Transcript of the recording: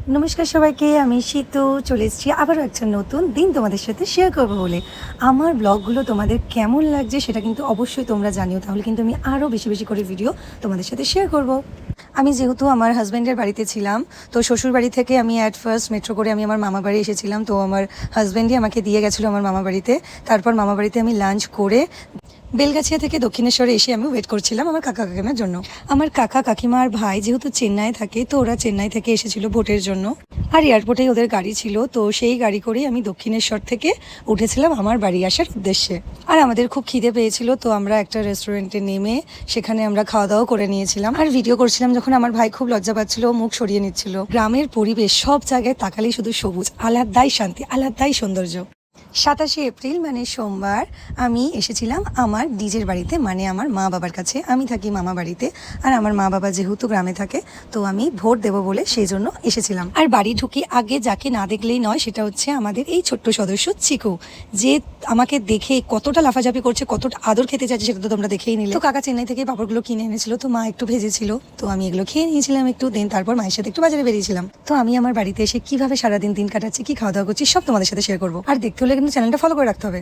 নমস্কার সবাইকে, আমি শীতু চলে এসেছি আবারও একটা নতুন দিন তোমাদের সাথে শেয়ার করবো বলে। আমার ব্লগগুলো তোমাদের কেমন লাগছে সেটা কিন্তু অবশ্যই তোমরা জানিও, তাহলে কিন্তু আমি আরও বেশি বেশি করে ভিডিও তোমাদের সাথে শেয়ার করব। আমি যেহেতু আমার হাজব্যান্ডের বাড়িতে ছিলাম, তো শ্বশুর বাড়ি থেকে আমি অ্যাট ফার্স্ট মেট্রো করে আমি আমার মামা বাড়ি এসেছিলাম। তো আমার হাজব্যান্ডই আমাকে দিয়ে গেছিলো আমার মামা বাড়িতে। তারপর মামা বাড়িতে আমি লাঞ্চ করে বেলগাছিয়া থেকে দক্ষিণেশ্বরে এসে আমি ওয়েট করছিলাম আমার কাকা কাকিমার জন্য। আমার কাকা কাকিমা আর ভাই যেহেতু চেন্নাই থাকে, তো ওরা চেন্নাই থেকে এসেছিল ভোটের জন্য, আর এয়ারপোর্টেই ওদের গাড়ি ছিল। তো সেই গাড়ি করেই আমি দক্ষিণেশ্বর থেকে উঠেছিলাম আমার বাড়ি আসার উদ্দেশ্যে। আর আমাদের খুব খিদে পেয়েছিল, তো আমরা একটা রেস্টুরেন্টে নেমে সেখানে আমরা খাওয়া দাওয়া করে নিয়েছিলাম আর ভিডিও করছিলাম। যখন আমার ভাই খুব লজ্জা পাচ্ছিল, মুখ সরিয়ে নিচ্ছিল। গ্রামের পরিবেশ, সব জায়গায় তাকালেই শুধু সবুজ, আলাদাই শান্তি, আলাদাই সৌন্দর্য। 27শে এপ্রিল মানে সোমবার আমি এসেছিলাম আমার নিজের বাড়িতে, মানে আমার মা বাবার কাছে। আমি থাকি মামা বাড়িতে, আর আমার মা বাবা যেহেতু গ্রামে থাকে, তো আমি ভোট দেবো বলে সেই জন্য এসেছিলাম। আর বাড়ি ঢুকি আগে যাকে না দেখলেই নয়, সেটা হচ্ছে আমাদের এই ছোট্ট সদস্য চিকু, যে আমাকে দেখে কতটা লাফাঝাপি করছে, কতটা আদর খেতে চাইছে, সেটা তো তোমরা দেখেই নিলে। তো কাকা চেন্নাই থেকে পাপড়গুলো কিনে এনেছিল, তো মা একটু ভেজেছিল, তো আমি এগুলো খেয়ে নিয়েছিলাম একটু। দেন তারপর মায়ের সাথে একটু বাজারে বেরিয়েছিলাম। তো আমি আমার বাড়িতে এসে কিভাবে সারাদিন দিন কাটাচ্ছি, কি খাওয়া দাওয়া করছি, সব তোমাদের সাথে শেয়ার করবো। আর দেখতে হলে কিন্তু চ্যানেলটা ফলো করে রাখতে হবে।